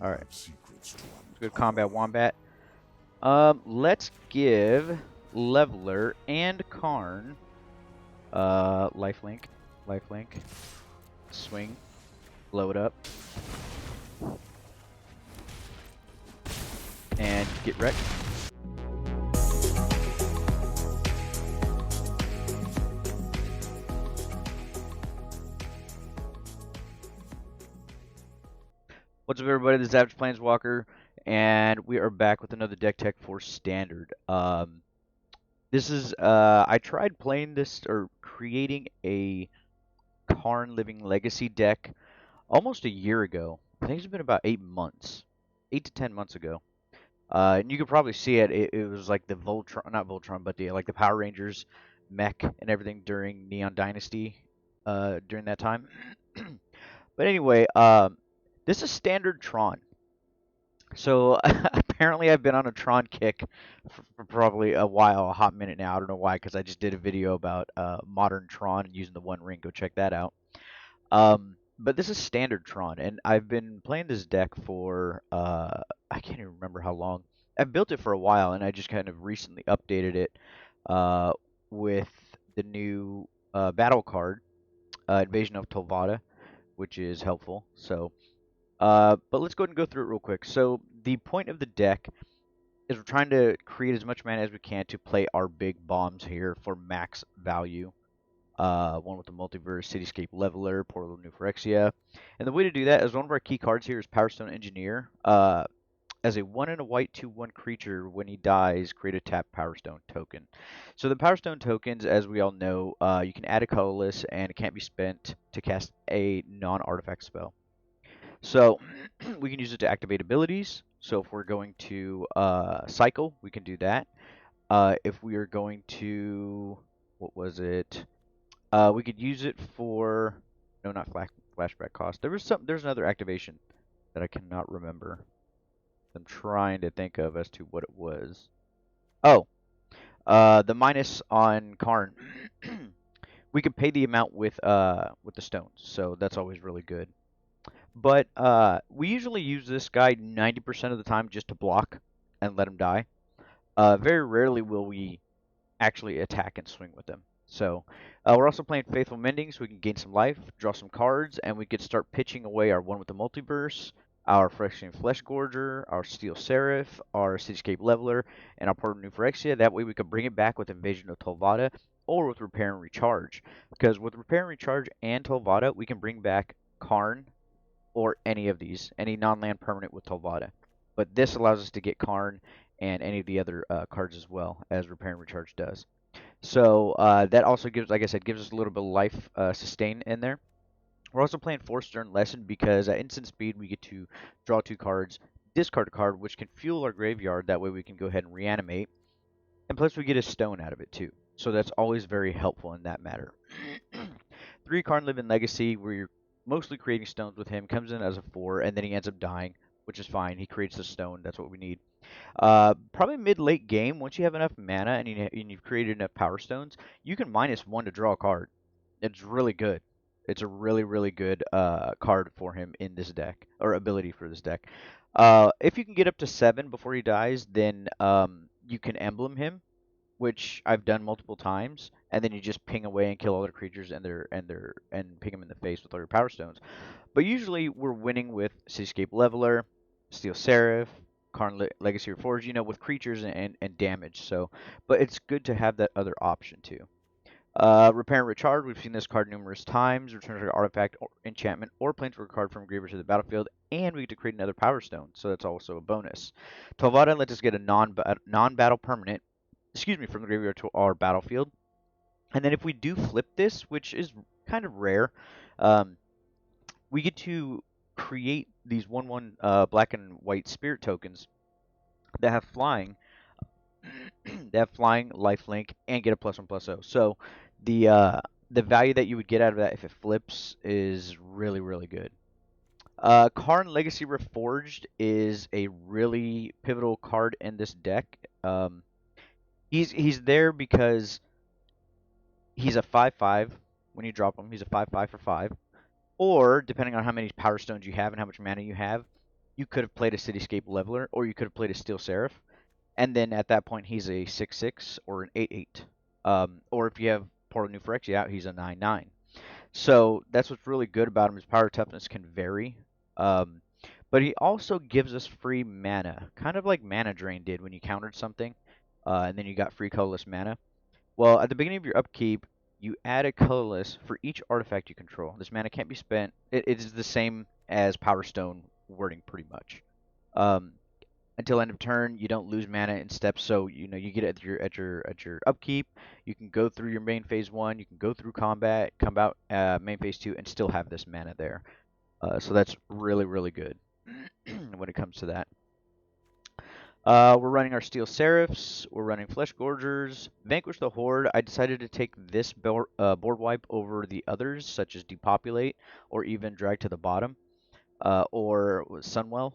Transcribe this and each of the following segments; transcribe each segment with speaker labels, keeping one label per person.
Speaker 1: Alright. Good combat wombat. Let's give Leveler and Karn lifelink. Lifelink. Swing. Blow it up. And get wrecked. What's up, everybody? This is Average Planeswalker, and we are back with another deck tech for Standard. This is I tried playing this or creating a Karn Living Legacy deck almost a year ago. I think it's been about 8 months, 8 to 10 months ago. And you could probably see it. It was like the Voltron, not Voltron, but the like the Power Rangers mech and everything during Neon Dynasty, during that time. But anyway, this is Standard Tron. So apparently I've been on a Tron kick for probably a while, a hot minute now. I don't know why, because I just did a video about modern Tron using the One Ring. Go check that out. But this is Standard Tron, and I've been playing this deck for I can't even remember how long. I've built it for a while, and I just kind of recently updated it with the new battle card, Invasion of Tolvada, which is helpful. So. But let's go ahead and go through it real quick. So the point of the deck is we're trying to create as much mana as we can to play our big bombs here for max value. One with the Multiverse, Cityscape Leveler, Portal of New Phyrexia. And the way to do that is one of our key cards here is Powerstone Engineer. As a 1 and a white 2/1 creature, when he dies, create a tap Powerstone token. So the Powerstone tokens, as we all know, you can add a colorless and it can't be spent to cast a non-artifact spell. So we can use it to activate abilities. So if we're going to cycle, we can do that. If we are going to, what was it? We could use it for, no, not flashback cost. There's another activation that I cannot remember. I'm trying to think of as to what it was. Oh, the minus on Karn. We could pay the amount with the stones, so that's always really good. But we usually use this guy 90% of the time just to block and let him die. Very rarely will we actually attack and swing with him. So we're also playing Faithful Mending, so we can gain some life, draw some cards, and we could start pitching away our one with the Multiverse, our Phyrexian Flesh Gorger, our Steel Seraph, our Cityscape Leveler, and our Portal of New Phyrexia. That way we could bring it back with Invasion of Tolvada or with Repair and Recharge. Because with Repair and Recharge and Tolvada, we can bring back Karn, or any of these, any non-land permanent with Tolvada. But this allows us to get Karn and any of the other cards as well, as Repair and Recharge does. So that also gives, like I said, gives us a little bit of life sustain in there. We're also playing Force Stern Lesson because at instant speed we get to draw 2 cards, discard a card, which can fuel our graveyard. That way we can go ahead and reanimate. And plus we get a stone out of it too. So that's always very helpful in that matter. 3 Karn Living Legacy, where you're mostly creating stones with him, comes in as a 4, and then he ends up dying, which is fine. He creates the stone. That's what we need. Probably mid-late game, once you have enough mana and you've created enough Power Stones, you can -1 to draw a card. It's really good. It's a really, really good card for him in this deck, or ability for this deck. If you can get up to 7 before he dies, then you can emblem him, which I've done multiple times, and then you just ping away and kill all their creatures and ping them in the face with all your Power Stones. But usually we're winning with Cityscape Leveler, Steel Seraph, Karn Legacy Reforged, you know, with creatures and damage. So, but it's good to have that other option too. Repair and Recharge, we've seen this card numerous times. Return an artifact, or enchantment, or planeswalker card from graveyard to the battlefield, and we get to create another Power Stone, so that's also a bonus. Tolvada lets us get a non-battle permanent, from the graveyard to our battlefield. And then if we do flip this, which is kind of rare, we get to create these 1/1 black and white spirit tokens that have flying, lifelink, and get a +1/+0. So the value that you would get out of that if it flips is really, really good. Karn Legacy Reforged is a really pivotal card in this deck. He's there because he's a 5/5 when you drop him. He's a 5/5 for 5. Or, depending on how many Power Stones you have and how much mana you have, you could have played a Cityscape Leveler, or you could have played a Steel Seraph, and then at that point he's a 6/6 or an 8/8. Or if you have Portal New Phyrexia out, he's a 9/9. So that's what's really good about him. His power toughness can vary. Um, but he also gives us free mana, kind of like Mana Drain did when you countered something, and then you got free colorless mana. Well, at the beginning of your upkeep, you add a colorless for each artifact you control. This mana can't be spent. It is the same as Power Stone wording, pretty much. Um, until end of turn, you don't lose mana in steps. So you get it at your upkeep. You can go through your main phase 1. You can go through combat, come out main phase 2, and still have this mana there. So that's really, really good when it comes to that. We're running our Steel Seraphs. We're running Flesh Gorgers. Vanquish the Horde. I decided to take this board wipe over the others, such as Depopulate or even Drag to the Bottom or Sunwell.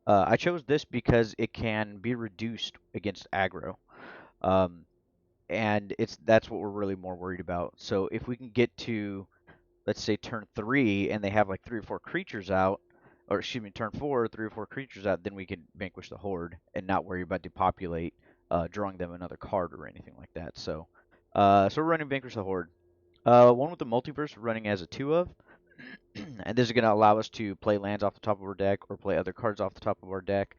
Speaker 1: I chose this because it can be reduced against aggro. And that's what we're really more worried about. So if we can get to, let's say, turn 3 and they have like 3 or 4 creatures out, or excuse me, turn 4, 3 or 4 creatures out, then we can vanquish the Horde and not worry about Depopulate, drawing them another card or anything like that. So we're running Vanquish the Horde. One with the Multiverse we're running as a 2 of. And this is going to allow us to play lands off the top of our deck or play other cards off the top of our deck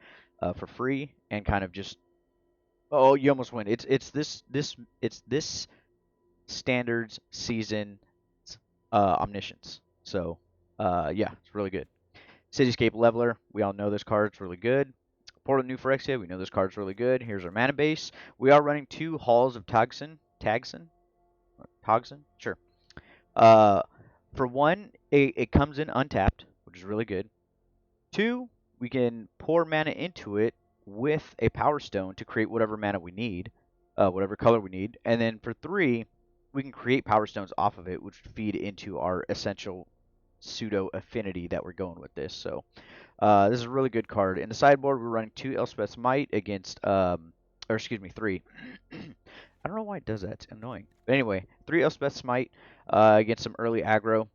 Speaker 1: for free and kind of just, oh, you almost win. It's this standards season omniscience. So yeah, it's really good. Cityscape Leveler, we all know this card's really good. Portal New Phyrexia, we know this card's really good. Here's our mana base. We are running 2 Halls of Togson. Sure. For 1, it comes in untapped, which is really good. 2, we can pour mana into it with a Power Stone to create whatever mana we need, whatever color we need. And then for 3, we can create Power Stones off of it, which feed into our essential pseudo affinity that we're going with this. So this is a really good card. In the sideboard, we're running 2 Elspeth's Might against, 3. I don't know why it does that. It's annoying. But anyway, 3 Elspeth's Might against some early aggro.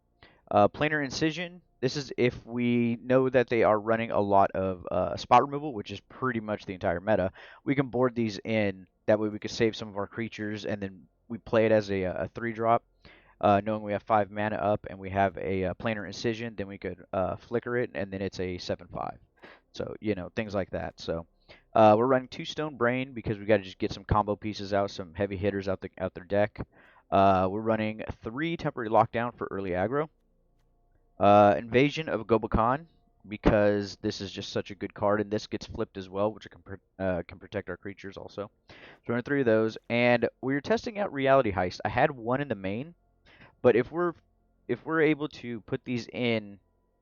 Speaker 1: Planar Incision. This is if we know that they are running a lot of spot removal, which is pretty much the entire meta. We can board these in. That way we can save some of our creatures, and then we play it as a 3-drop. Knowing we have 5 mana up and we have a Planar Incision, then we could flicker it, and then it's a 7/5. So, things like that. So we're running 2 Stone Brain because we got to just get some combo pieces out, some heavy hitters out their deck. We're running 3 Temporary Lockdown for early aggro. Invasion of Gobokan, because this is just such a good card, and this gets flipped as well, which can protect our creatures also. So running 3 of those, and we were testing out Reality Heist. I had 1 in the main, but if we're able to put these in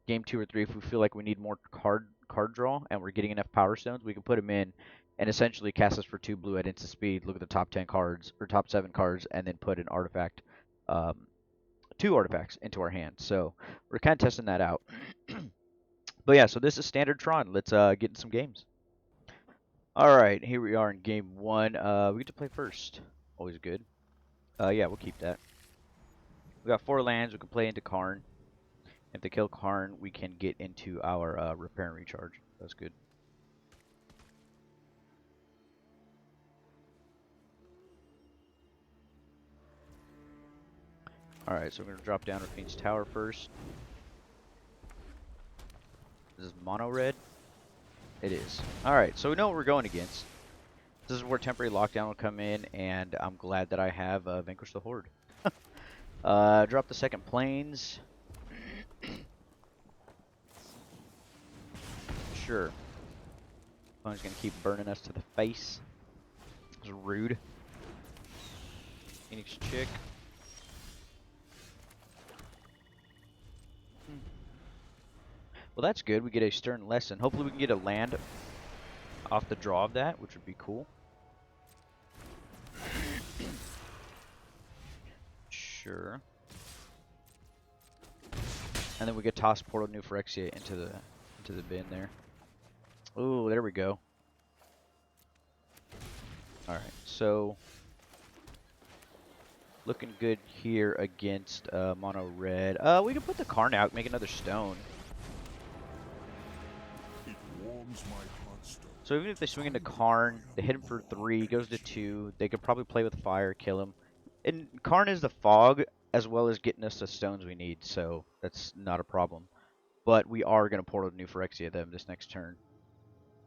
Speaker 1: game 2 or 3, if we feel like we need more card draw and we're getting enough Power Stones, we can put them in and essentially cast us for 2 blue at instant speed. Look at the top 10 cards or top 7 cards, and then put an artifact, 2 artifacts into our hand. So we're kind of testing that out. But yeah, so this is Standard Tron. Let's get in some games. All right, here we are in game 1. We get to play first. Always good. Yeah, we'll keep that. We got 4 lands. We can play into Karn. If they kill Karn, we can get into our repair and recharge. That's good. Alright, so we're going to drop down Rafine's Tower first. Is this mono red? It is. Alright, so we know what we're going against. This is where Temporary Lockdown will come in, and I'm glad that I have Vanquish the Horde. Drop the second Plains. Sure. Opponent's going to keep burning us to the face. It's rude. Phoenix Chick. Well, that's good. We get a Stern Lesson. Hopefully we can get a land off the draw of that, which would be cool. Sure. And then we could toss Portal New Phyrexia into the bin there. Ooh, there we go. Alright, so looking good here against mono red. We can put the Karn out, make another stone. So even if they swing into Karn, they hit him for 3, goes to 2, they could probably play with fire, kill him. And Karn is the fog, as well as getting us the stones we need, so that's not a problem. But we are going to portal New Phyrexia them this next turn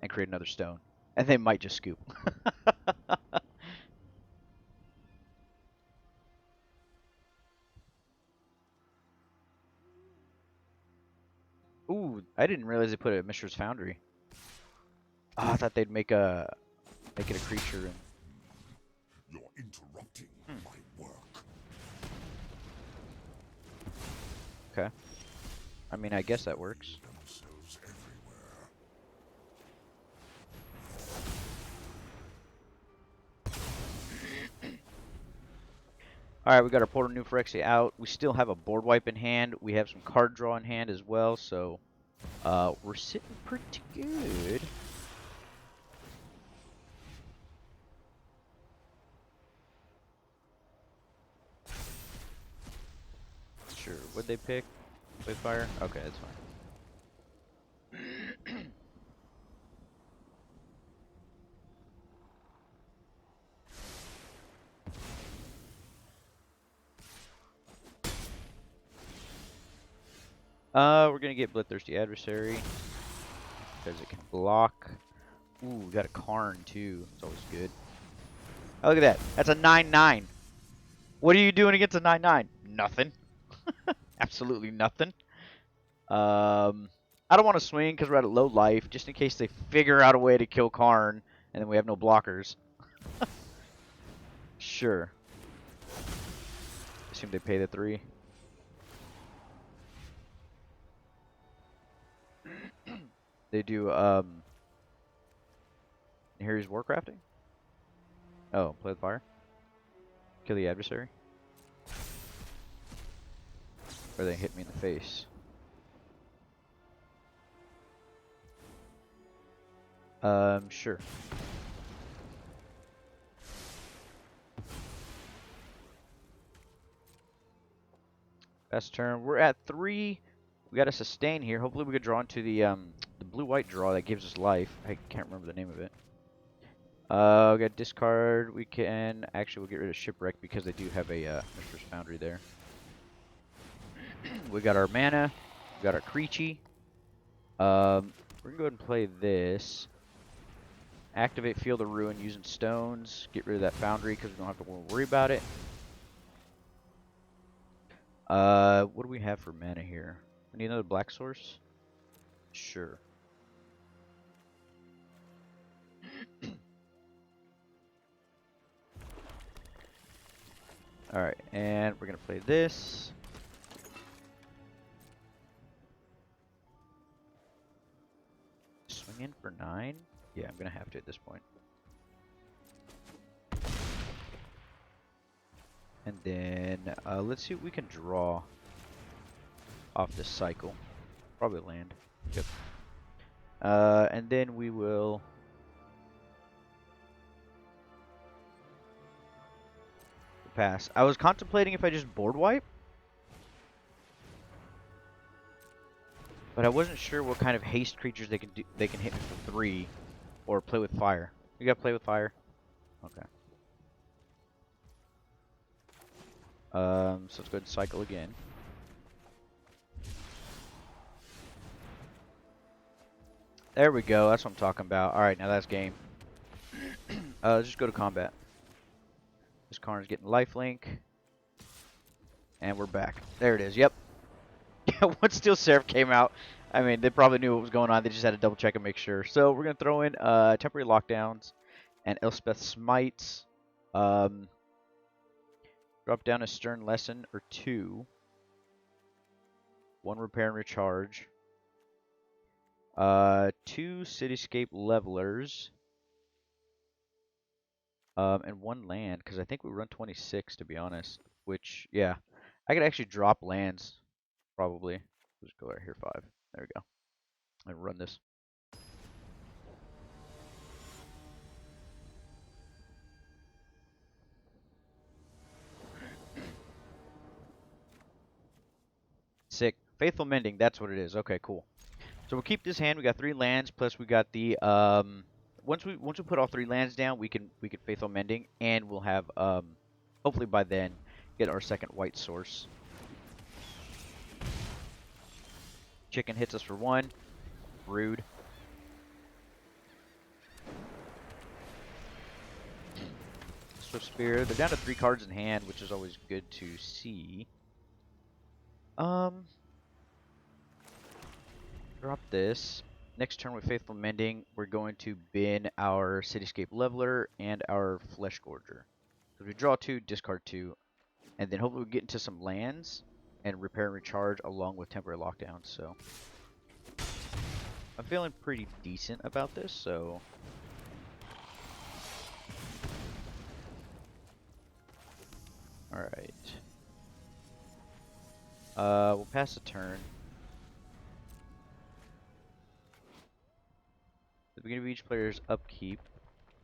Speaker 1: and create another stone. And they might just scoop. Ooh, I didn't realize they put it at Mishra's Foundry. Oh, I thought they'd make it a creature. And...
Speaker 2: You're interrupting my work.
Speaker 1: Okay. I mean, I guess that works. Alright, we got our Portal New Phyrexia out. We still have a board wipe in hand. We have some card draw in hand as well, so we're sitting pretty good. Sure, what'd they pick? Play fire? Okay, that's fine. We're gonna get Bloodthirsty Adversary because it can block. Ooh, we got a Karn too. It's always good. Oh, look at that. That's a 9/9. What are you doing against a 9/9? Nothing. Absolutely nothing. I don't want to swing because we're at a low life, just in case they figure out a way to kill Karn, and then we have no blockers. Sure. Assume they pay the 3. They do, Here's Warcrafting? Oh, play with fire? Kill the adversary? Or they hit me in the face? Sure. Best turn. We're at 3. We got a sustain here. Hopefully we could draw into the blue-white draw that gives us life. I can't remember the name of it. We got discard. We can actually we'll get rid of shipwreck because they do have a Mishra's Foundry there. We got our mana. We got our Creechy. We're gonna go ahead and play this. Activate Field of Ruin using stones. Get rid of that Foundry because we don't have to worry about it. What do we have for mana here? We need another black source? Sure. Alright, and we're gonna play this. Swing in for 9? Yeah, I'm gonna have to at this point. And then, let's see what we can draw off this cycle. Probably land. Yep. And then we will... pass. I was contemplating if I just board wipe. But I wasn't sure what kind of haste creatures they can do. They can hit me for 3. Or play with fire. You gotta play with fire? Okay. So let's go ahead and cycle again. There we go. That's what I'm talking about. Alright, now that's game. Let's just go to combat. This Karn's getting lifelink. And we're back. There it is. Yep. Once Steel Seraph came out, I mean, they probably knew what was going on. They just had to double check and make sure. So we're going to throw in temporary lockdowns and Elspeth Smites. Drop down a Stern Lesson or 2. 1 Repair and Recharge. 2 Cityscape Levelers. And 1 land, because I think we run 26, to be honest. Which, yeah. I could actually drop lands, probably. Let's go right here, 5. There we go. And run this. Sick. Faithful Mending, that's what it is. Okay, cool. So we'll keep this hand. We got 3 lands, plus we got the once we put all 3 lands down, we can Faithful Mending, and we'll have hopefully by then get our second white source. Chicken hits us for 1. Rude. Swift Spear. They're down to 3 cards in hand, which is always good to see. Drop this. Next turn with Faithful Mending, we're going to bin our Cityscape Leveler and our Flesh Gorger. So we draw 2, discard 2, and then hopefully we get into some lands and repair and recharge along with temporary lockdown. So I'm feeling pretty decent about this. So all right, we'll pass the turn. At the beginning of each player's upkeep,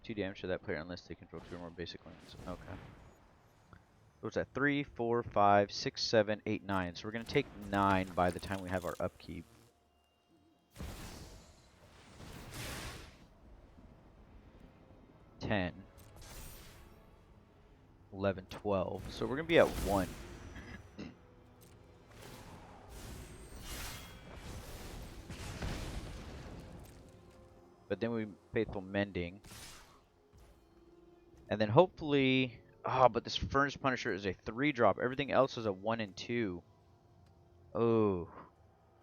Speaker 1: 2 damage to that player unless they control 2 or more basic lands. Okay. What's that? 3, 4, 5, 6, 7, 8, 9. So we're going to take 9 by the time we have our upkeep. $10, 11, 12. So we're going to be at 1. But then we Faithful Mending. And then hopefully... Oh, but this Furnace Punisher is a 3-drop. Everything else is a 1 and 2. Oh.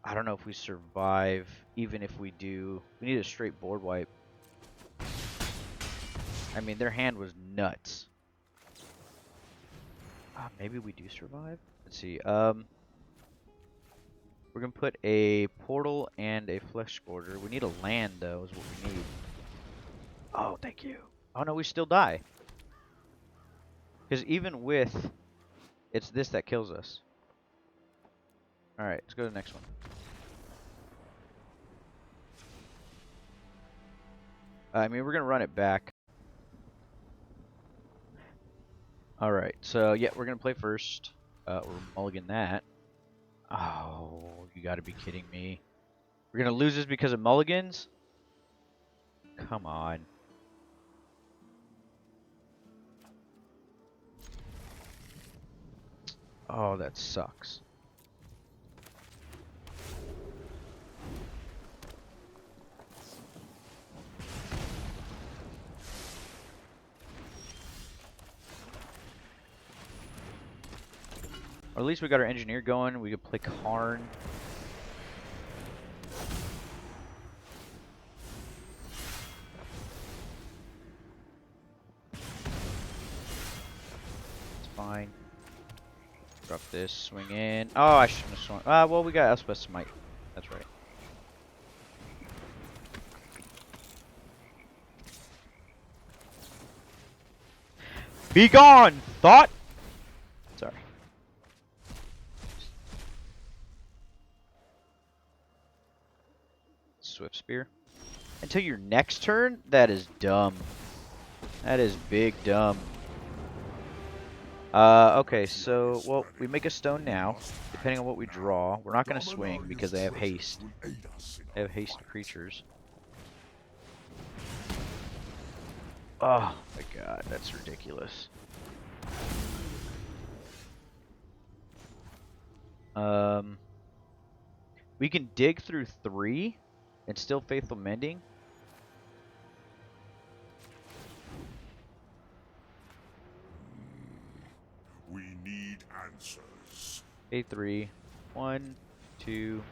Speaker 1: I don't know if we survive, even if we do. We need a straight board wipe. I mean, their hand was nuts. Maybe we do survive? Let's see. We're going to put a Portal and a Flesh Scourger. We need a land, though, is what we need. Oh, thank you. Oh, no, we still die. Because even with... It's this that kills us. Alright, let's go to the next one. I mean, we're going to run it back. Alright, so yeah, we're going to play first. We're mulligan that. Oh, you gotta be kidding me. We're gonna lose this because of mulligans? Come on. Oh, that sucks. Or at least we got our engineer going. We could play Karn. It's fine. Drop this, swing in. Oh, I shouldn't have swung. Well, we got Elspeth Smite. That's right. Be gone, thought! Sorry. Swift Spear. Until your next turn? That is dumb. That is big dumb. Okay, so, well, we make a stone now, depending on what we draw. We're not going to swing because they have haste. They have haste creatures. Oh my god, that's ridiculous. We can dig through 3 and still Faithful Mending.
Speaker 2: We need answers.
Speaker 1: A3. 1, 2,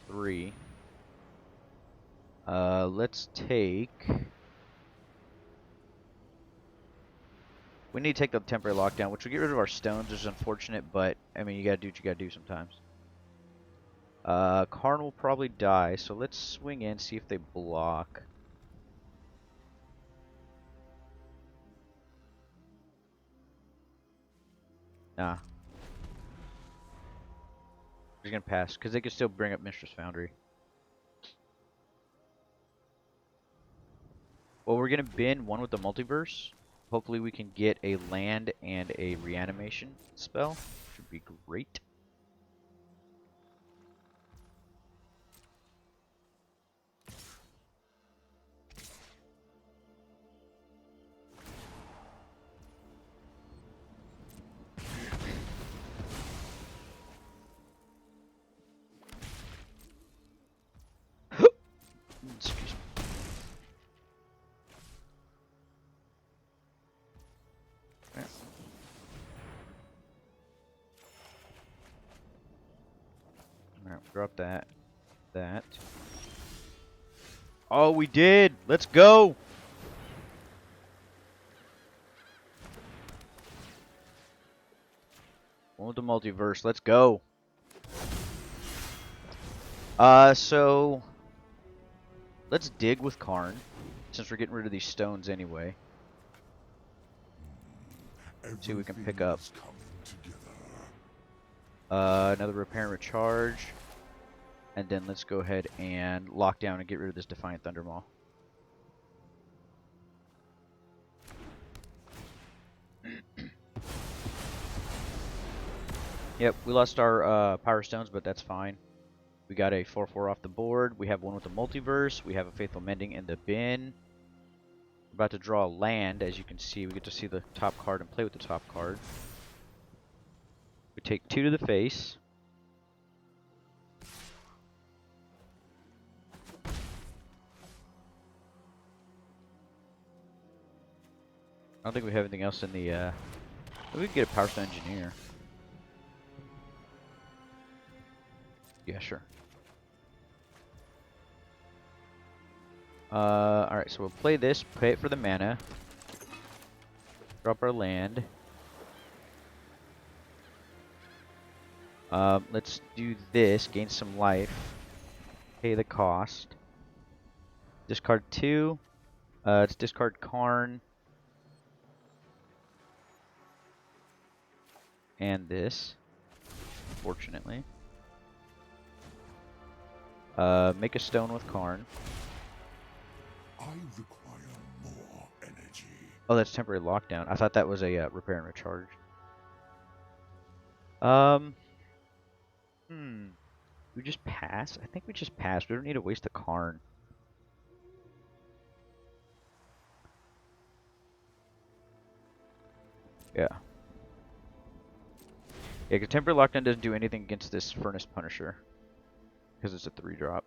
Speaker 1: 3. Let's take... We need to take the temporary lockdown, which will get rid of our stones, which is unfortunate, but, I mean, you gotta do what you gotta do sometimes. Karn will probably die, so let's swing in, see if they block. Nah. We're just gonna pass, because they can still bring up Mistress Foundry. Well, we're gonna bin one with the multiverse. Hopefully we can get a land and a reanimation spell. Should be great. drop that. That. Oh, we did! Let's go! One with the multiverse. Let's go. So let's dig with Karn, since we're getting rid of these stones anyway. See what we can pick up. Another repair and recharge. And then let's go ahead and lock down and get rid of this Defiant Thundermaw. Yep, we lost our Powerstones, but that's fine. We got a 4/4 off the board. We have one with the multiverse. We have a Faithful Mending in the bin. We're about to draw a land. As you can see, we get to see the top card and play with the top card. We take 2 to the face. I don't think we have anything else in the, we can get a Powerstone Engineer. Yeah, sure. Alright, so we'll play this, pay it for the mana. Drop our land. Let's do this, gain some life. Pay the cost. Discard 2. Let's discard Karn. And this, fortunately. Make a stone with Karn.
Speaker 2: I require more energy.
Speaker 1: Oh, that's temporary lockdown. I thought that was a repair and recharge. We just pass? I think we just pass. We don't need to waste the Karn. Yeah. Yeah, because temporary lockdown doesn't do anything against this Furnace Punisher. Because it's a 3-drop.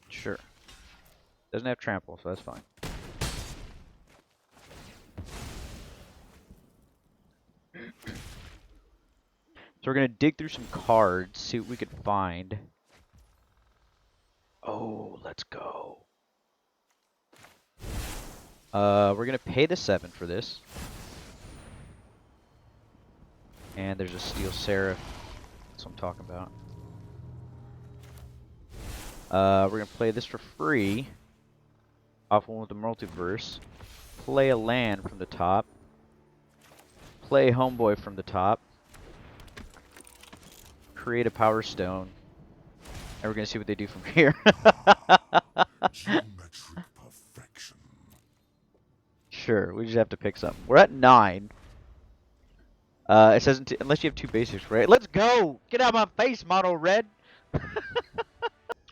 Speaker 1: Sure. Doesn't have trample, so that's fine. So we're gonna dig through some cards, see what we can find. Oh, let's go. We're gonna pay the 7 for this. And there's a Steel Seraph. That's what I'm talking about. We're gonna play this for free. Off one with the multiverse. Play a land from the top. Play Homeboy from the top. Create a Power Stone. And we're gonna see what they do from here.
Speaker 2: Geometric perfection.
Speaker 1: Sure, we just have to pick something. We're at 9. It says unless you have 2 basics, right? Let's go! Get out of my face, Mono Red!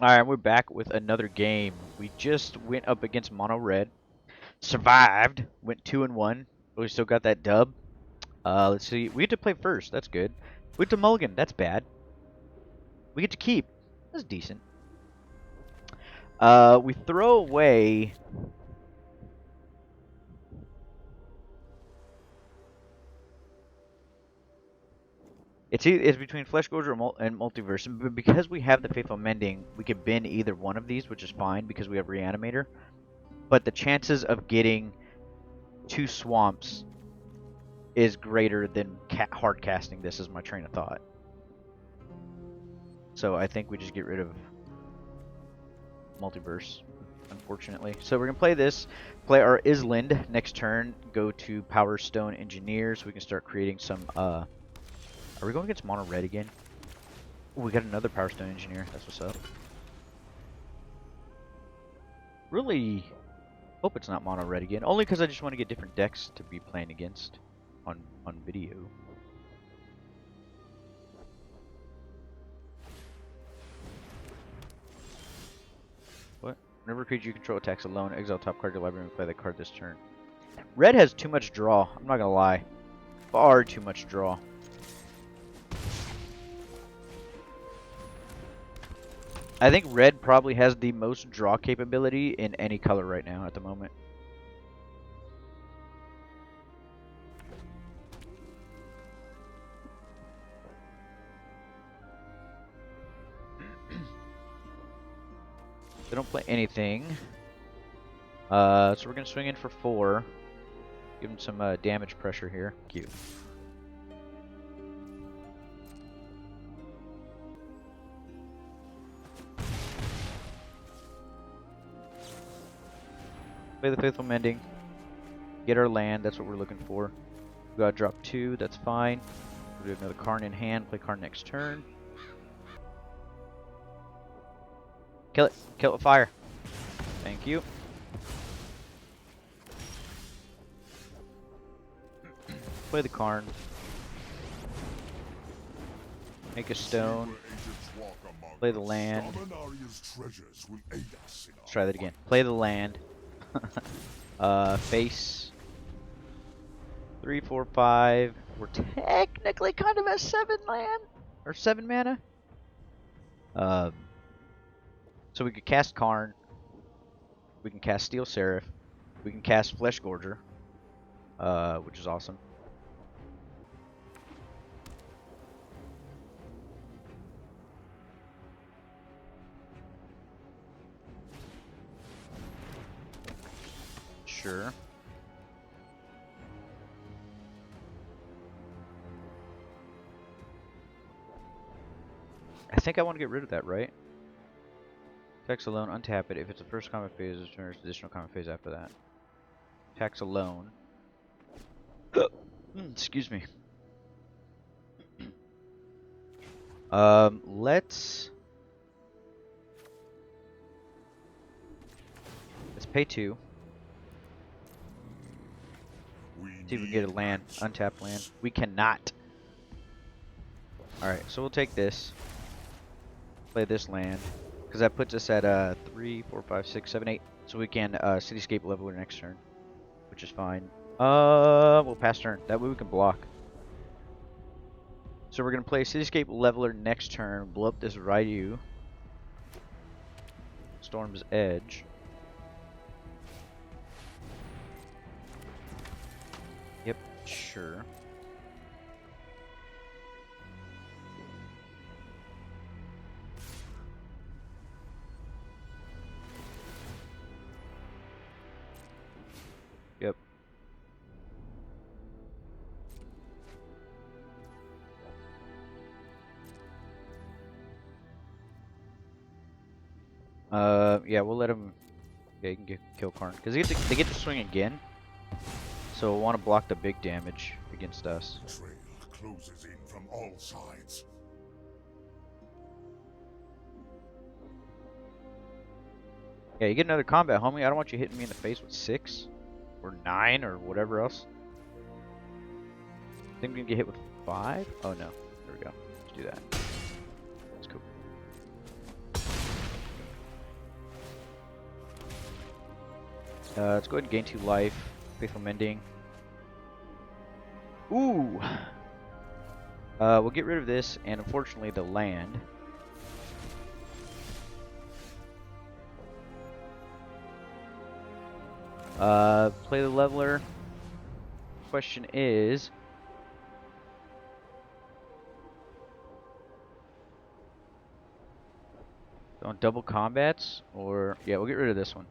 Speaker 1: Alright, we're back with another game. We just went up against Mono Red. Survived. Went 2-1. But we still got that dub. Let's see. We get to play first. That's good. We get to mulligan. That's bad. We get to keep. That's decent. We throw away... It's between Flesh Gorger and Multiverse, but because we have the Faithful Mending, we can bin either one of these, which is fine because we have Reanimator. But the chances of getting 2 swamps is greater than hard casting this, is my train of thought. So I think we just get rid of Multiverse, unfortunately. So we're gonna play this, play our Island next turn, go to Powerstone Engineer, so we can start creating some. Are we going against Mono Red again? Ooh, we got another Powerstone Engineer. That's what's up. Really hope it's not Mono Red again. Only because I just want to get different decks to be playing against on video. What? Whenever a creature you control attacks alone, exile top card of your library and play that card this turn. Red has too much draw. I'm not gonna lie. Far too much draw. I think red probably has the most draw capability in any color right now at the moment. They don't play anything. So we're gonna swing in for 4. Give him some damage pressure here. Cute. Play the Faithful Mending. Get our land, that's what we're looking for. We gotta drop 2, that's fine. We have another Karn in hand, play Karn next turn. Kill it. Kill it with fire. Thank you. Play the Karn. Make a stone. Play the land. Let's try that again. Play the land. Face 3, 4, 5. We're technically kind of at 7 land or 7 mana. So we could cast Karn. We can cast Steel Seraph. We can cast Flesh Gorger, which is awesome. Sure. I think I want to get rid of that, right? Tax alone, untap it. If it's the first combat phase, there's additional combat phase after that. Tax alone. Excuse me. Let's pay 2. See if we can get a land, untapped land. We cannot. Alright, so we'll take this. Play this land. Because that puts us at 3, 4, 5, 6, 7, 8. So we can Cityscape Leveler next turn. Which is fine. We'll pass turn. That way we can block. So we're going to play Cityscape Leveler next turn. Blow up this Ryu. Storm's Edge. Yep, sure. Yep. Yeah, we'll let him. Yeah, you can kill Karn because they get to swing again. So we'll want to block the big damage against us.
Speaker 2: Trail closes in from all sides.
Speaker 1: Yeah, you get another combat, homie. I don't want you hitting me in the face with 6 or 9 or whatever else. I think we can get hit with 5. Oh no, there we go. Let's do that. That's cool. Let's go ahead and gain 2 life. Faithful Mending. Ooh! We'll get rid of this, and unfortunately the land. Play the Leveler. Question is... on double combats, or... yeah, we'll get rid of this one.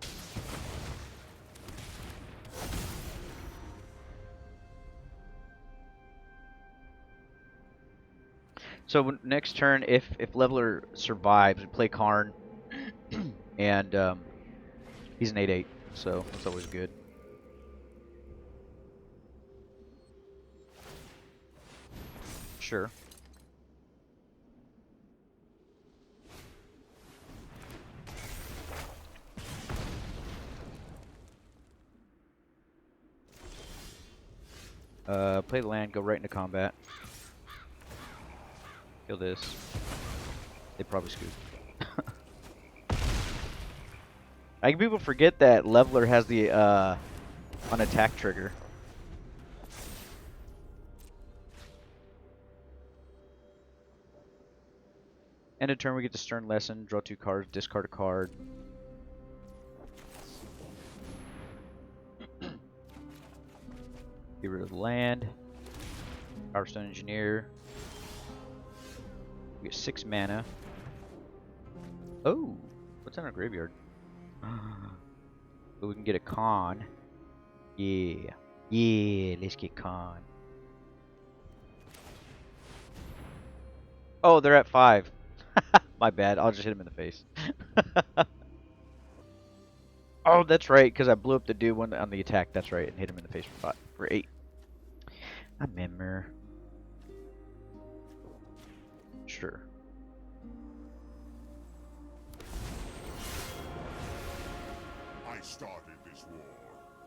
Speaker 1: So next turn, if Leveler survives, we play Karn, and he's an 8/8, so that's always good. Sure. Play the land, go right into combat. Kill this. They probably scoop. I think people forget that Leveler has the on attack trigger. End of turn, we get the Stern Lesson, draw 2 cards, discard a card. Get rid of the land. Powerstone Engineer. We get 6 mana. Oh, what's in our graveyard? But we can get a Karn. Yeah. Yeah, let's get Karn. Oh, they're at 5. My bad, I'll just hit him in the face. Oh, that's right, because I blew up the dude on the attack. That's right, and hit him in the face for 8. I remember. Sure.
Speaker 2: I started this war,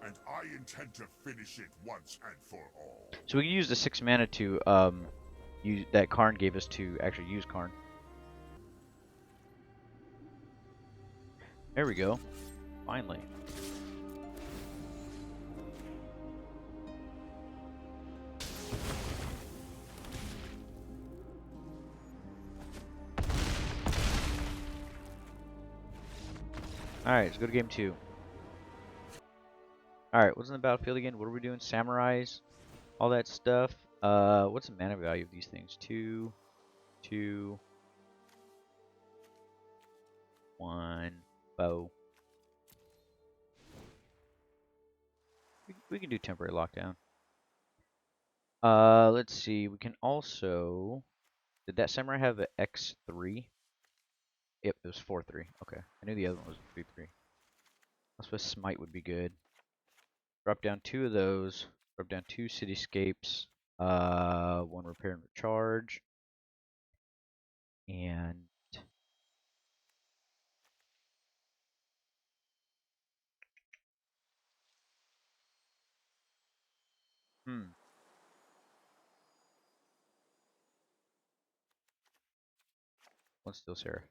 Speaker 2: and I intend to finish it once and for all.
Speaker 1: So we can use the 6 mana to use that Karn gave us to actually use Karn. There we go. Finally. Alright, let's go to game 2. Alright, what's in the battlefield again? What are we doing? Samurais, all that stuff. What's the mana value of these things? 2, 2, 1, bow. We can do temporary lockdown. Let's see. We can also. Did that samurai have an X3? Yep, it was 4-3. Okay, I knew the other one was 3-3. I suppose smite would be good. Drop down 2 of those. Drop down 2 cityscapes. 1 repair and recharge. And one steel seraph.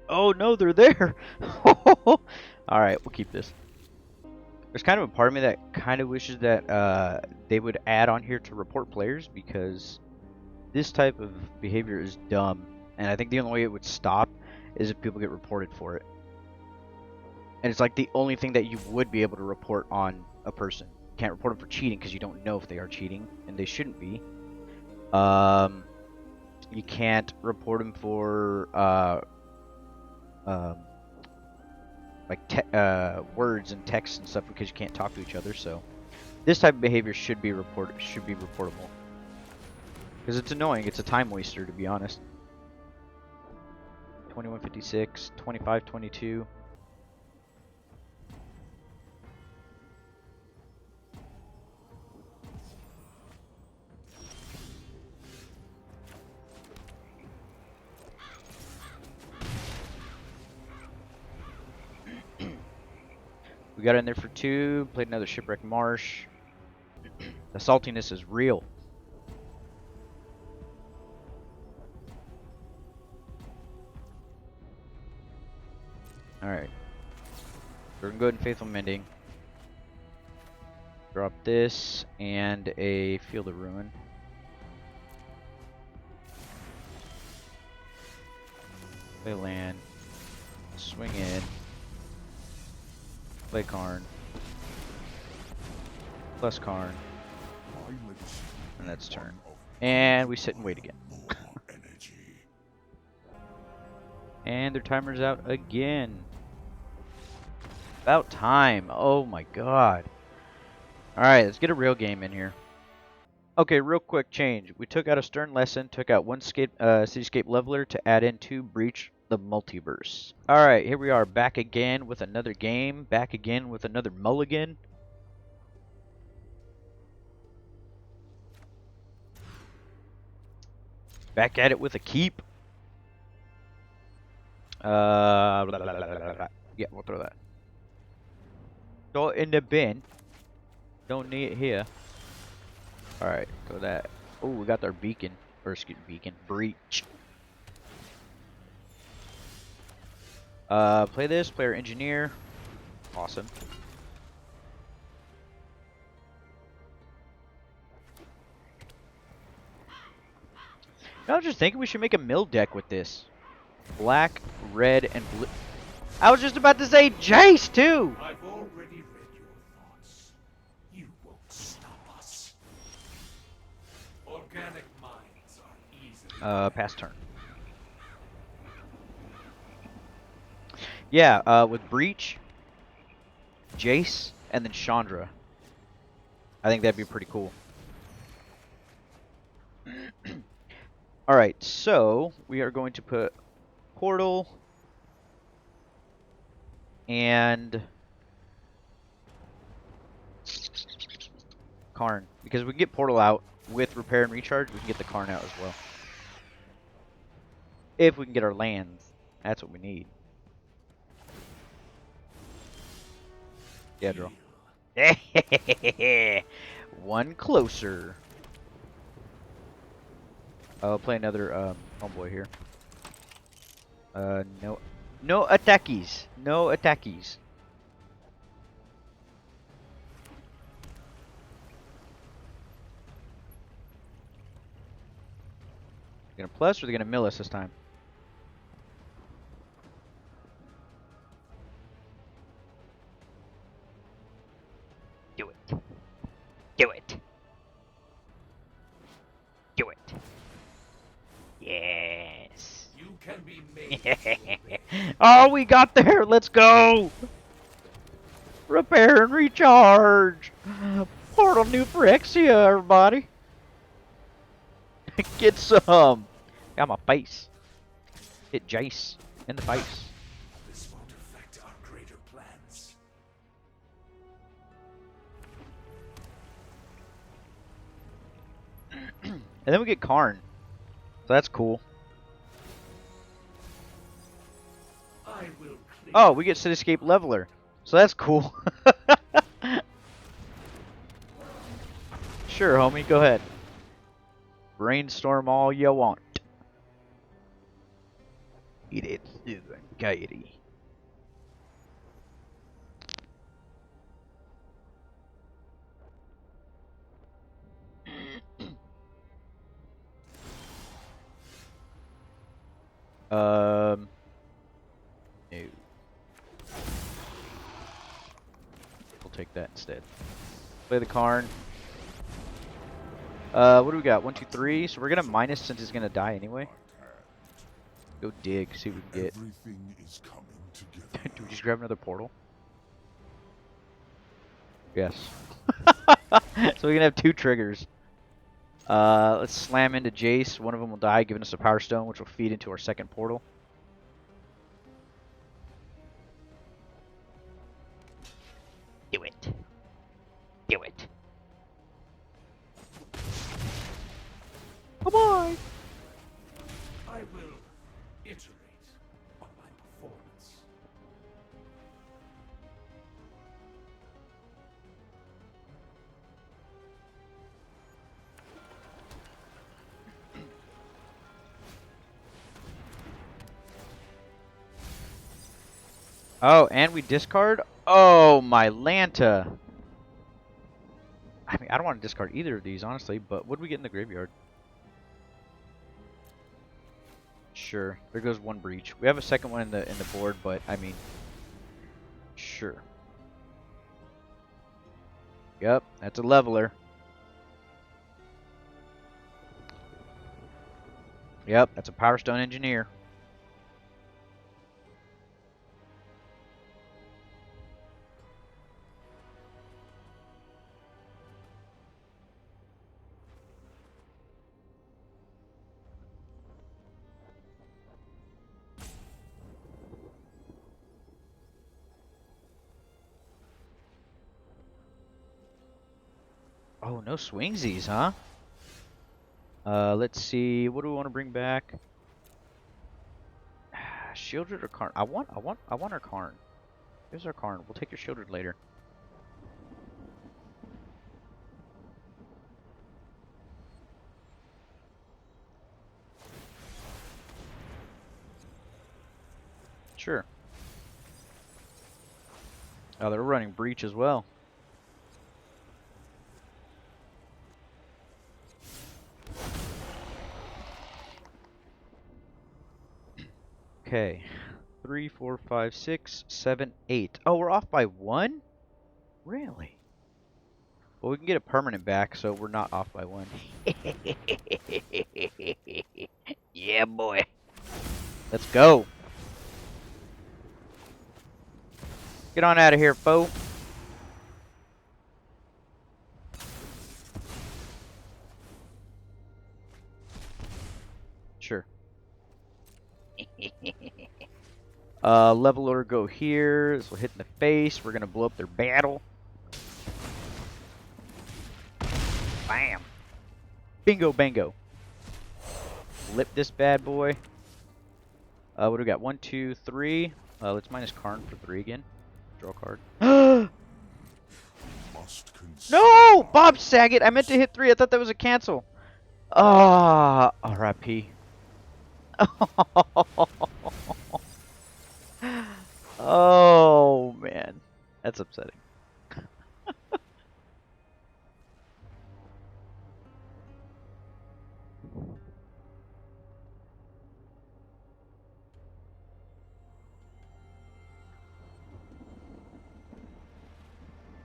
Speaker 1: Oh no, they're there! Alright, we'll keep this. There's kind of a part of me that kind of wishes that they would add on here to report players, because this type of behavior is dumb. And I think the only way it would stop is if people get reported for it. And it's like the only thing that you would be able to report on a person. You can't report them for cheating because you don't know if they are cheating, and they shouldn't be. You can't report them for words and text and stuff because you can't talk to each other. So this type of behavior should be reportable. Because it's annoying. It's a time waster, to be honest. 2156, 2522. We got in there for 2, played another Shipwreck Marsh. The saltiness is real. Alright. We're gonna go ahead and Faithful Mending. Drop this and a Field of Ruin. Play land. Swing in. Play Karn. Plus Karn. And that's turn. And we sit and wait again. And their timer's out again. About time. Oh my god. Alright, let's get a real game in here. Okay, real quick change. We took out a Stern Lesson, took out 1 Cityscape Leveler to add in 2 Breach the Multiverse. Alright, here we are back again with another game. Back again with another mulligan. Back at it with a keep. Yeah, we'll throw that. Throw it in the bin. Don't need it here. Alright, throw that. Oh, we got our beacon. Or excuse me, beacon. Breach. Play this. Player engineer. Awesome. I was just thinking we should make a mill deck with this. Black, red, and blue. I was just about to say Jace too!
Speaker 2: I've already read your thoughts. You won't stop us. Organic minds are easy.
Speaker 1: Pass turn. Yeah, with Breach, Jace, and then Chandra. I think that'd be pretty cool. Alright, so we are going to put Portal and Karn. Because we can get Portal out with Repair and Recharge, we can get the Karn out as well. If we can get our lands. That's what we need. Yeah, draw. One closer. I'll play another homeboy here. No attackies. No attackies. They're gonna plus or they're gonna mill us this time? Do it. Do it. Do it. Yes.
Speaker 2: You can be made.
Speaker 1: Oh, we got there. Let's go. Repair and recharge. Portal New Phyrexia, everybody. Get some. Got my face. Hit Jace in the face.
Speaker 2: This won't affect our greater plans.
Speaker 1: And then we get Karn. So that's cool.
Speaker 2: I will clear.
Speaker 1: Oh, we get Cityscape Leveler. So that's cool. Sure, homie. Go ahead. Brainstorm all you want. Eat it, Kairi. No. We'll take that instead. Play the Karn. What do we got? 1, 2, 3. So we're gonna minus since he's gonna die anyway. Go dig, see what we can get.
Speaker 2: Everything is coming together.
Speaker 1: Do we just grab another portal? Yes. So we can have 2 triggers. Let's slam into Jace. One of them will die, giving us a Power Stone, which will feed into our second portal. Do it. Do it. Bye-bye.
Speaker 2: I will iterate on my performance.
Speaker 1: Oh, and we discard? Oh, my Lanta. I mean, I don't want to discard either of these, honestly, but what do we get in the graveyard? Sure. There goes 1 breach. We have a second one in the board, but I mean, sure. Yep, that's a leveler. Yep, that's a Power Stone Engineer. Oh, no swingsies, huh? Let's see. What do we want to bring back? Shieldred or Karn? I want our Karn. Here's our Karn. We'll take your Shieldred later. Sure. Oh, they're running Breach as well. Okay. 3, 4, 5, 6, 7, 8. Oh, we're off by 1? Really? Well, we can get a permanent back, so we're not off by 1. Yeah, boy. Let's go. Get on out of here, foe. Sure. Level order go here. This will hit in the face. We're gonna blow up their battle. Bam. Bingo bango. Flip this bad boy. What do we got? 1, 2, 3. Let's minus Karn for 3 again. Draw a card. No! Bob Saget! I meant to hit 3. I thought that was a cancel. Ah, R.I.P. Oh, man. That's upsetting.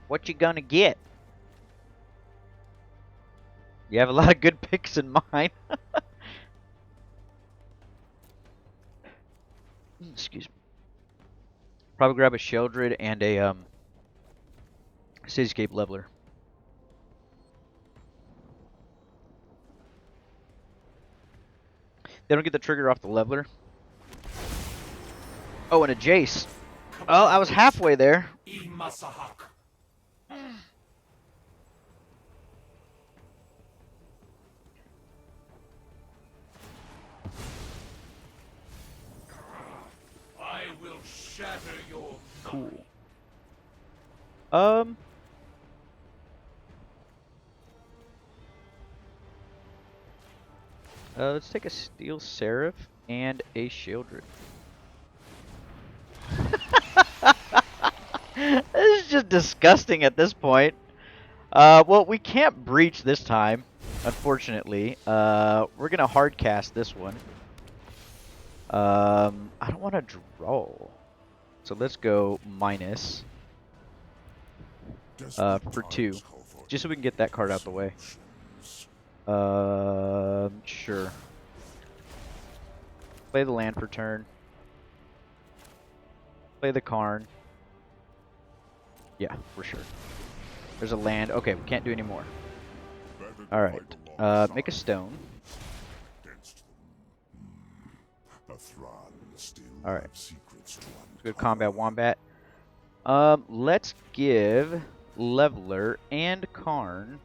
Speaker 1: What you gonna get? You have a lot of good picks in mind. Excuse me. Probably grab a Sheldred and a Cityscape Leveler. They don't get the trigger off the Leveler. Oh, and a Jace. Oh, I was halfway there.
Speaker 3: I will shatter your
Speaker 1: Cool. Let's take a Steel Seraph and a Sheoldred. This is just disgusting at this point. Well, we can't breach this time, unfortunately. We're gonna hard cast this one. I don't want to draw, so let's go minus for 2, just so we can get that card out the way. Sure. Play the land for turn. Play the Karn. Yeah, for sure. There's a land. Okay, we can't do any more. Alright. Make a stone. Alright. Good combat wombat. Let's give Leveler and Karn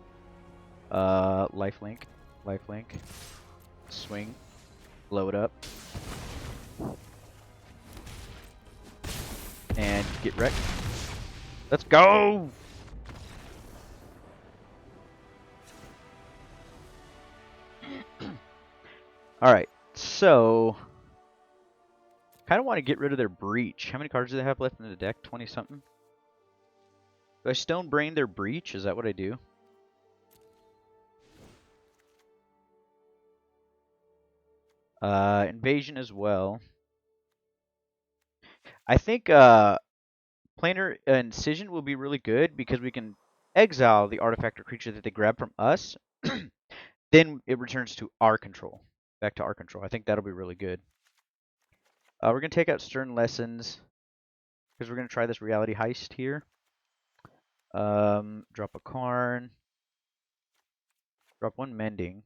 Speaker 1: lifelink. Lifelink. Swing. Blow it up. And get wrecked. Let's go! Alright, so kind of want to get rid of their Breach. How many cards do they have left in the deck? 20 something? Do I Stone Brain their Breach? Is that what I do? Invasion as well. I think Planar Incision will be really good because we can exile the artifact or creature that they grab from us. Then it returns to our control. Back to our control. I think that'll be really good. We're going to take out Stern Lessons because we're going to try this Reality Heist here. Drop a Karn. Drop 1 Mending.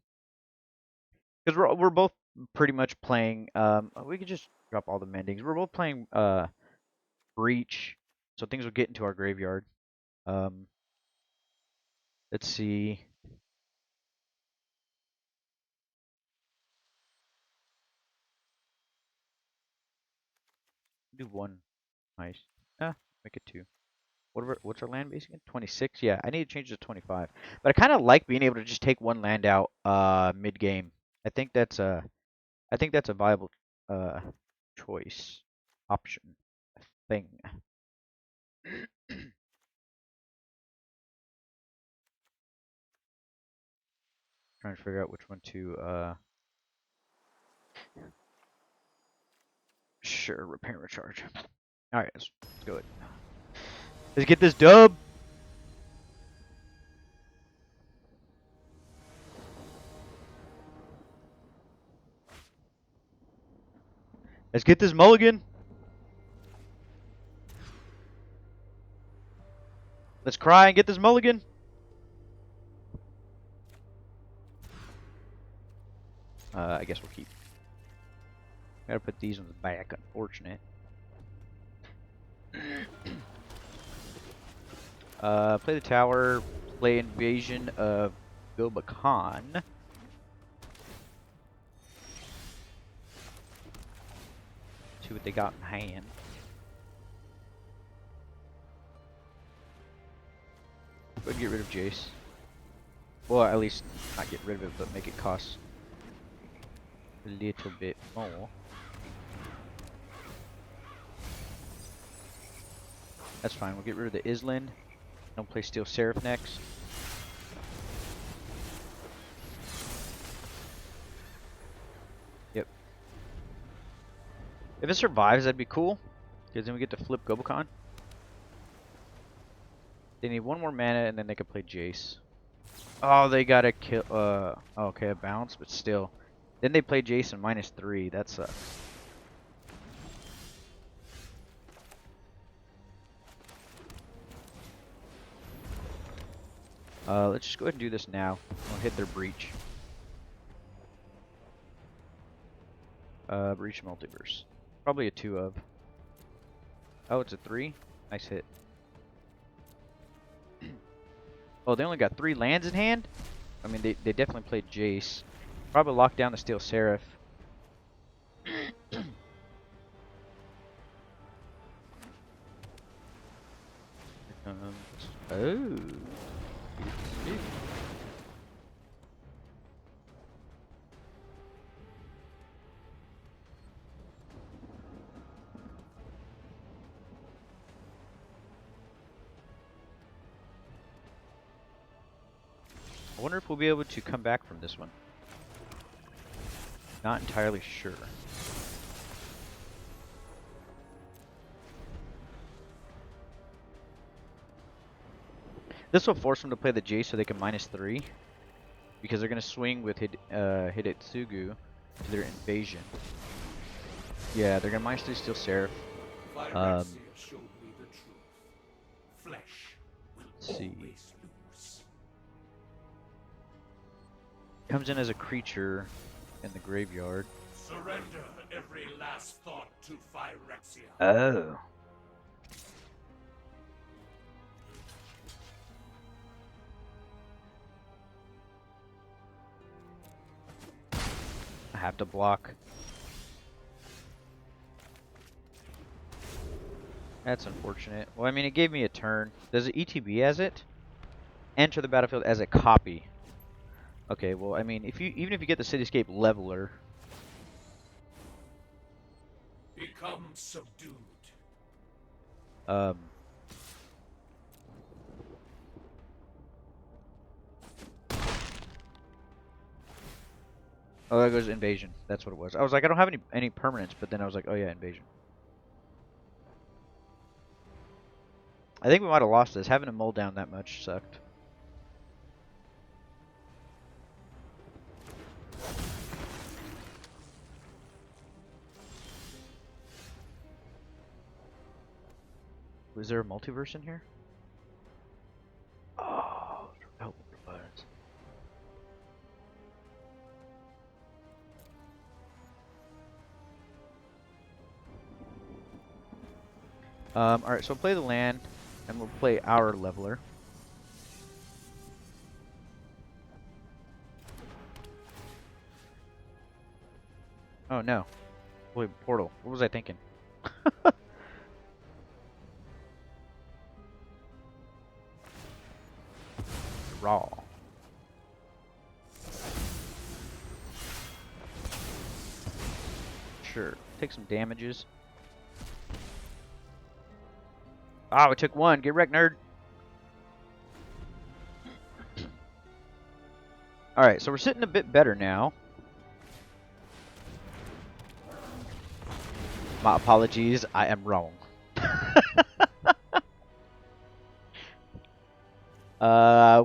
Speaker 1: Because we're both pretty much playing. We could just drop all the Mendings. We're both playing Breach, so things will get into our graveyard. Let's see. Do 1 heist. Make it 2. What's our land base again? 26? Yeah, I need to change it to 25. But I kind of like being able to just take one land out mid game. I think that's a viable uh choice option thing. Trying to figure out which one to sure, repair and recharge. All right, let's go it. Let's get this dub. Let's get this mulligan. Let's cry and get this mulligan. I guess we'll keep. Gotta put these on the back. Unfortunate. Play the tower. Play invasion of Gobakan. See what they got in hand. Go ahead and get rid of Jace. Well, at least not get rid of it, but make it cost a little bit more. That's fine. We'll get rid of the Island. Don't play Steel Seraph next. Yep. If it survives, that'd be cool. Because then we get to flip Gobakon. They need one more mana, and then they can play Jace. Oh, they gotta kill. Okay, a bounce, but still. Then they play Jace and -3. That sucks. Let's just go ahead and do this now. We'll hit their breach. Breach multiverse. Probably a 2 of. Oh, it's a 3? Nice hit. Oh, they only got 3 lands in hand? I mean, they definitely played Jace. Probably locked down the Steel Seraph. Oh. I wonder if we'll be able to come back from this one. Not entirely sure. This will force them to play the Jace so they can -3. Because they're going to swing with Hidetsugu to their invasion. Yeah, they're going to -3 Steel Seraph.
Speaker 3: Showed me the truth. Flesh will
Speaker 1: See.
Speaker 3: always lose.
Speaker 1: Comes in as a creature in the graveyard.
Speaker 3: Surrender every last thought to Phyrexia.
Speaker 1: Oh. I have to block. That's unfortunate. Well, I mean, it gave me a turn. Does it ETB as it? Enter the battlefield as a copy. Okay, well, I mean, even if you get the Cityscape Leveler.
Speaker 3: Become subdued.
Speaker 1: Oh, there goes invasion. That's what it was. I was like, I don't have any permanents, but then I was like, oh yeah, invasion. I think we might have lost this. Having a mull down that much sucked. Was there a multiverse in here? Oh, buttons. Alright, so we'll play the land, and we'll play our leveler. Oh no. Boy, portal. What was I thinking? draw. Sure. Take some damages. Ah, we took one. Get wrecked, nerd. Alright, so we're sitting a bit better now. My apologies, I am wrong.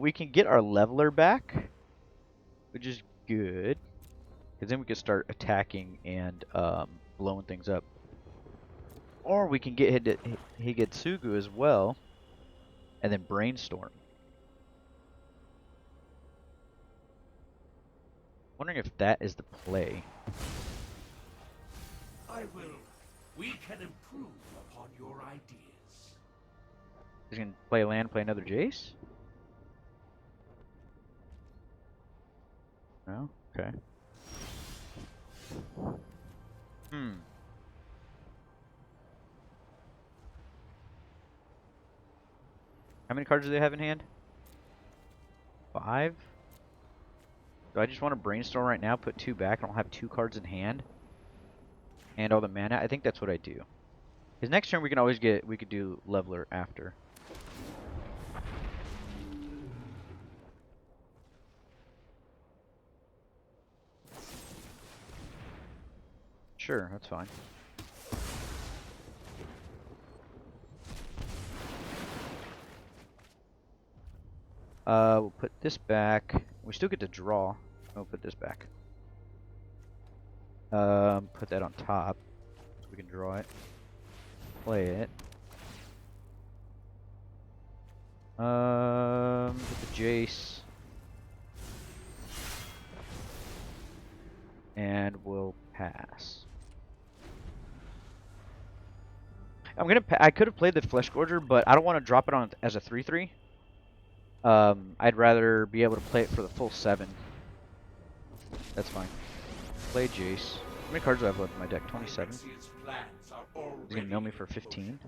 Speaker 1: We can get our leveler back, which is good. Because then we can start attacking and blowing things up. Or we can get Higetsugu as well, and then brainstorm. Wondering if that is the play.
Speaker 3: I will. We can improve upon your ideas.
Speaker 1: He's gonna play land, play another Jace? No? Okay. How many cards do they have in hand? 5? Do I just want to brainstorm right now, put 2 back, and I'll have 2 cards in hand? And all the mana? I think that's what I do. Because next turn we can always we could do leveler after. Sure, that's fine. We'll put this back. We still get to draw. We'll put this back. Put that on top so we can draw it. Play it. Put the Jace. And we'll pass. I could have played the Flesh Gorger, but I don't want to drop it on as a 3/3. I'd rather be able to play it for the full 7. That's fine. Play Jace. How many cards do I have left in my deck? 27. He's gonna mill me for 15.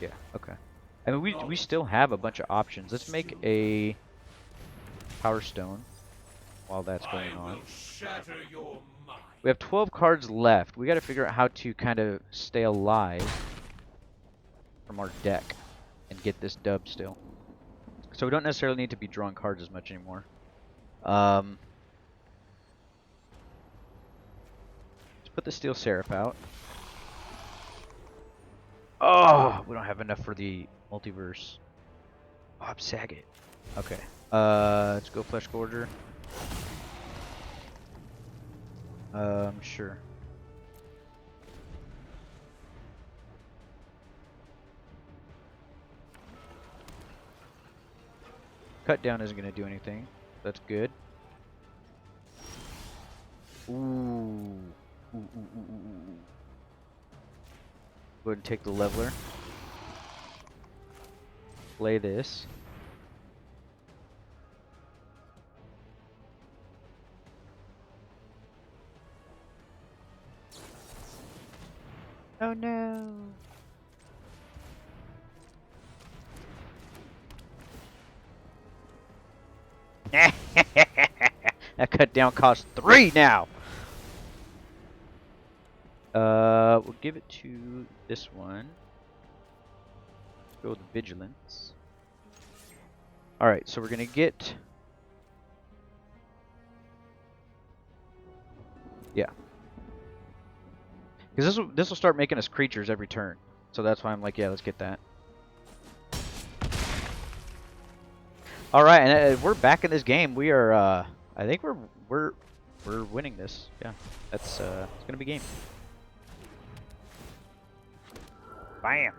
Speaker 1: Yeah, okay. I mean, we still have a bunch of options. Let's make a Powerstone while that's going on. We have 12 cards left. We got to figure out how to kind of stay alive from our deck and get this dub still. So we don't necessarily need to be drawing cards as much anymore. Let's put the Steel Seraph out. Oh, we don't have enough for the multiverse. Bob Saget. Okay. Let's go Flesh Gorger. Sure. Cut down isn't gonna do anything. That's good. Ooh. Ooh, ooh, ooh, ooh, ooh. Go ahead and take the leveler. Play this. Oh no. That cut down costs 3 now. We'll give it to this one. Go with Vigilance. Alright, so we're gonna get... Yeah. Because this will start making us creatures every turn. So that's why I'm like, yeah, let's get that. Alright, and we're back in this game. We are, I think we're winning this. Yeah, that's, it's gonna be game. Bam!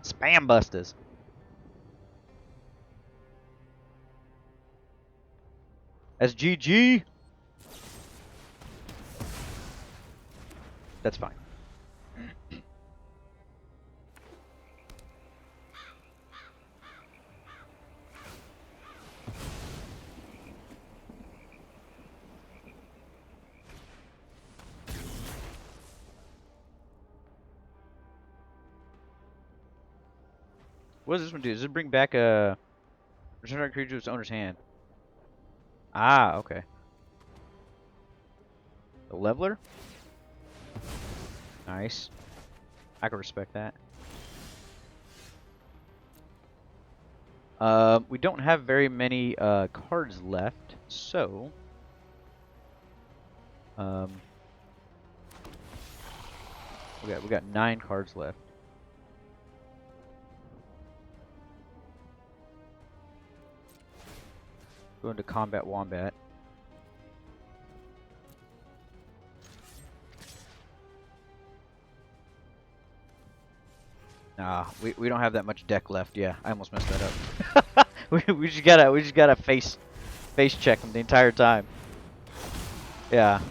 Speaker 1: Spam busters. That's GG. That's fine. What does this one do? Does it bring back a return target creature to its owner's hand? Ah, okay. The leveler? Nice. I can respect that. We don't have very many cards left, so we got 9 cards left. Go into combat wombat. Nah, we don't have that much deck left. Yeah, I almost messed that up. we just gotta face check them the entire time. Yeah.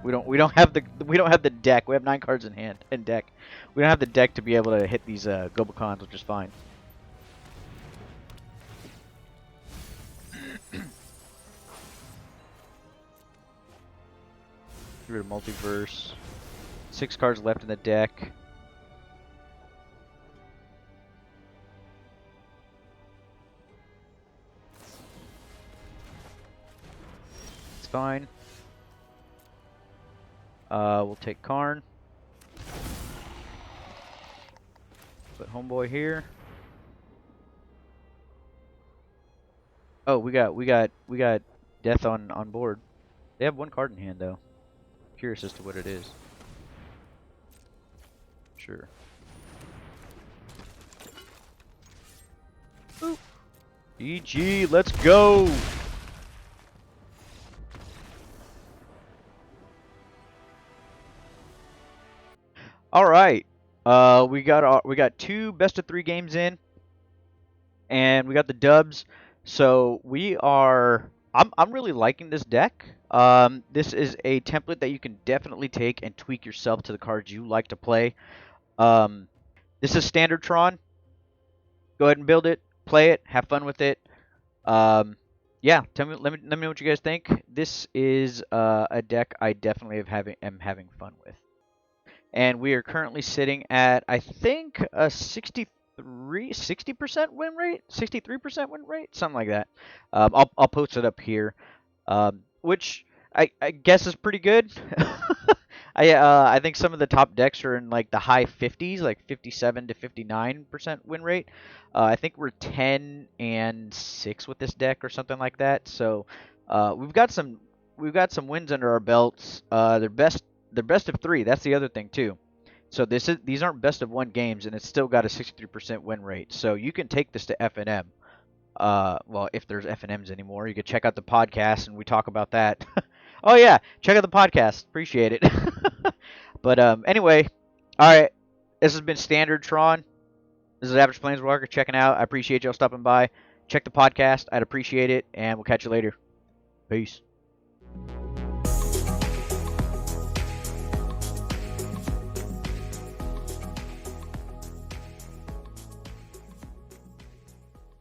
Speaker 1: We don't have the deck. We have 9 cards in hand in deck. We don't have the deck to be able to hit these Gobakons, which is fine. Get rid of multiverse. 6 cards left in the deck. It's fine. We'll take Karn. Put homeboy here. Oh, we got death on board. They have 1 card in hand though. Curious as to what it is. Sure. Boop. GG, let's go. All right. We got 2 best of 3 games in, and we got the dubs. So I'm really liking this deck. This is a template that you can definitely take and tweak yourself to the cards you like to play. This is Standard Tron. Go ahead and build it, play it, have fun with it. Yeah, let me know what you guys think. This is a deck I definitely am having fun with. And we are currently sitting at, I think, a 60% win rate, 63% win rate, something like that. I'll post it up here, which I guess is pretty good. I think some of the top decks are in like the high 50s, like 57 to 59% win rate. I think we're 10-6 with this deck or something like that. So we've got some wins under our belts. They're best of 3. That's the other thing too. So these aren't best of 1 games, and it's still got a 63% win rate. So you can take this to FNM. Well, if there's FNMs anymore, you can check out the podcast and we talk about that. Oh yeah, check out the podcast. Appreciate it. But anyway, all right. This has been Standard Tron. This is Average Planeswalker checking out. I appreciate y'all stopping by. Check the podcast. I'd appreciate it, and we'll catch you later. Peace.